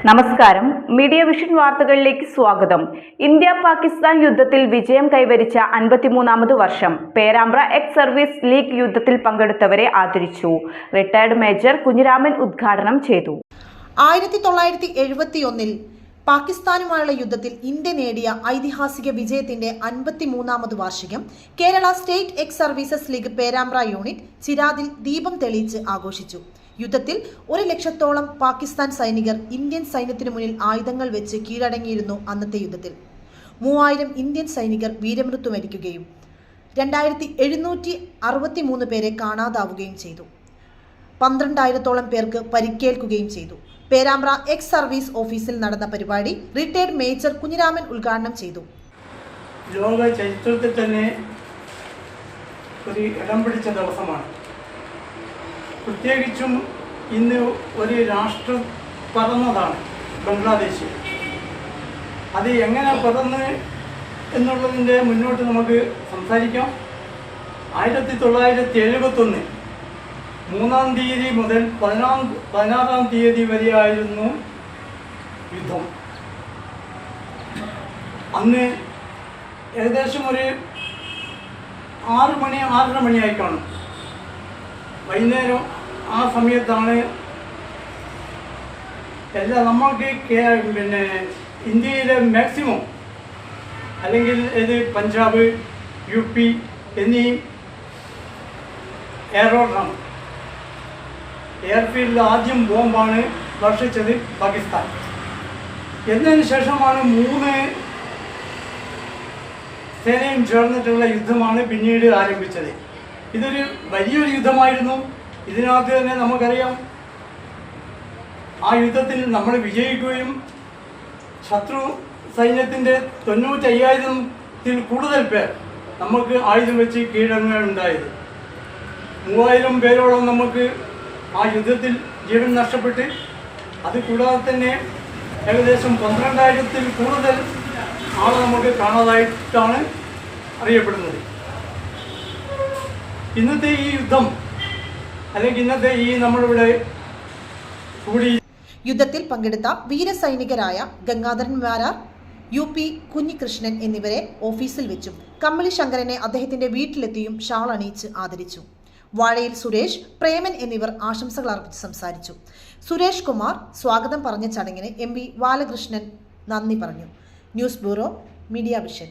നമസ്കാരം. Media vision വാർത്തകളിലേക്ക് സ്വാഗതം. ഇന്ത്യ-പാകിസ്ഥാൻ യുദ്ധത്തിൽ വിജയം കൈവരിച്ച 53ാമത് വർഷം. പേരാമ്പ്ര എക്സ് സർവീസ് ലീഗ് യുദ്ധത്തിൽ പങ്കെടുത്തവരെ ആദരിച്ചു. റിട്ടയർഡ് മേജർ കുഞ്ഞിരാമൻ ഉദ്ഘാടനം ചെയ്തു. 1971-ൽ പാകിസ്ഥാനുമായുള്ള യുദ്ധത്തിൽ ഇന്ത്യ നേടിയ ഐതിഹാസിക വിജയത്തിന്റെ 53ാമത് വാർഷികം Kerala state ex services league Perambra unit ചിരാതിൽ ദീപം തെളിയിച്ച് ആഘോഷിച്ചു. യുദ്ധത്തിൽ 1 ലക്ഷത്തോളം പാകിസ്ഥാൻ സൈനികർ ഇന്ത്യൻ സൈന്യത്തിനു മുന്നിൽ ആയുധങ്ങൾ വെച്ച് കീഴടങ്ങിയിരുന്നു. അന്നത്തെ യുദ്ധത്തിൽ 3000 ഇന്ത്യൻ സൈനികർ വീരമൃത്യു വരിക്കുകയും 2763 പേരെ കാണാതാവുകയും ചെയ്തു. 12000-ഓളം പേർക്ക് പരിക്കേൽക്കുകയും ചെയ്തു. പേരാമ്പ്ര എക്സ് സർവീസ് ഓഫീസിൽ നടന്ന പരിപാടി റിട്ടയർഡ് മേജർ കുഞ്ഞിരാമൻ ഉദ്ഘാടനം ചെയ്തു. ലോക ചരിത്രത്തിൽ തന്നെ ഒരു ഇടം പിടിച്ച ദിവസമാണ്. പ്രത്യേകിച്ചും ഇന്ന് ഒരു രാഷ്ട്രം പറന്നതാണ് ബംഗ്ലാദേശ്. അത് എങ്ങനെ പറന്ന് എന്നുള്ളതിൻ്റെ മുന്നോട്ട് നമുക്ക് സംസാരിക്കാം. 1971 3-ാം തീയതി മുതൽ 16-ാം തീയതി വരെയായിരുന്നു യുദ്ധം. അന്ന് ഏകദേശം ഒരു 6-6:30 മണിയായി കാണും. വൈകുന്നേരം ആ സമയത്താണ് നമ്മൾക്ക് ഇന്ത്യയിലെ മാക്സിമം അല്ലെങ്കിൽ ഇത് പഞ്ചാബ്, UP എന്നീ എയർഫീൽഡിലാണ്. എയർഫീൽഡിൽ ആദ്യം ബോംബാണ് വർഷിച്ചത് പാകിസ്ഥാൻ. എന്നതിന് ശേഷമാണ് 3 സേനയും ചേർന്നിട്ടുള്ള യുദ്ധമാണ് പിന്നീട് ആരംഭിച്ചത്. ഇതൊരു വലിയൊരു യുദ്ധമായിരുന്നു. ഇതിനകത്ത് തന്നെ നമുക്കറിയാം, ആ യുദ്ധത്തിൽ നമ്മൾ വിജയിക്കുകയും ശത്രു സൈന്യത്തിൻ്റെ 95,000-ൽ കൂടുതൽ പേർ നമുക്ക് ആയുധം വെച്ച് കീഴടങ്ങുകയുണ്ടായത്. 3000 പേരോളം നമുക്ക് ആ യുദ്ധത്തിൽ ജീവൻ നഷ്ടപ്പെട്ട്, അതുകൂടാതെ തന്നെ ഏകദേശം 12,000-ൽ കൂടുതൽ ആളെ നമുക്ക് കാണാതായിട്ടാണ് അറിയപ്പെടുന്നത്. ഇന്നത്തെ ഈ യുദ്ധം അല്ലെങ്കിൽ ഇന്നത്തെ ഈ നമ്മളിവിടെ കൂടി യുദ്ധത്തിൽ പങ്കെടുത്ത വീരസൈനികരായ ഗംഗാധരൻ മാരാർ, UP കുഞ്ഞികൃഷ്ണൻ എന്നിവരെ ഓഫീസിൽ വെച്ചും കമ്മളി ശങ്കരനെ അദ്ദേഹത്തിന്റെ വീട്ടിലെത്തിയും ഷാൾ അണിയിച്ച് ആദരിച്ചു. വാഴയിൽ സുരേഷ്, പ്രേമൻ എന്നിവർ ആശംസകൾ അർപ്പിച്ച് സംസാരിച്ചു. സുരേഷ് കുമാർ സ്വാഗതം പറഞ്ഞ ചടങ്ങിന് MV ബാലകൃഷ്ണൻ നന്ദി പറഞ്ഞു. News bureau, media vision.